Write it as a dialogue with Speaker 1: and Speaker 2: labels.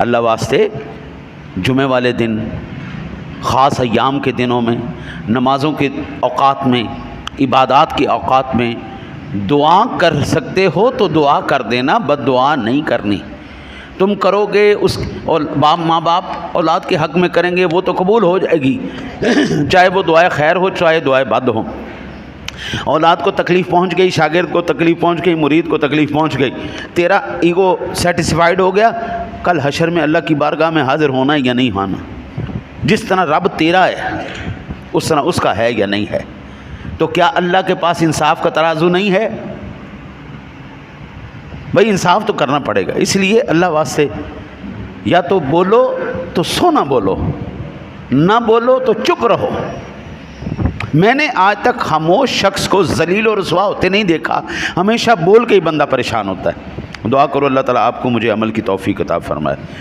Speaker 1: اللہ واسطے جمعے والے دن، خاص ایام کے دنوں میں، نمازوں کے اوقات میں، عبادات کے اوقات میں دعا کر سکتے ہو تو دعا کر دینا، بد دعا نہیں کرنی۔ تم کرو گے اس اور ماں باپ اولاد کے حق میں کریں گے وہ تو قبول ہو جائے گی، چاہے وہ دعائے خیر ہو چاہے دعائے بد ہو۔ اولاد کو تکلیف پہنچ گئی، شاگرد کو تکلیف پہنچ گئی، مرید کو تکلیف پہنچ گئی، تیرا ایگو سیٹسفائیڈ ہو گیا، کل حشر میں اللہ کی بارگاہ میں حاضر ہونا یا نہیں ہونا؟ جس طرح رب تیرا ہے اس طرح اس کا ہے یا نہیں ہے؟ تو کیا اللہ کے پاس انصاف کا ترازو نہیں ہے؟ بھائی انصاف تو کرنا پڑے گا۔ اس لیے اللہ واسطے یا تو بولو تو سونا بولو، نہ بولو تو چپ رہو۔ میں نے آج تک خاموش شخص کو ذلیل و رسوا ہوتے نہیں دیکھا، ہمیشہ بول کے ہی بندہ پریشان ہوتا ہے۔ دعا کرو اللہ تعالیٰ آپ کو مجھے عمل کی توفیق عطا فرمائے۔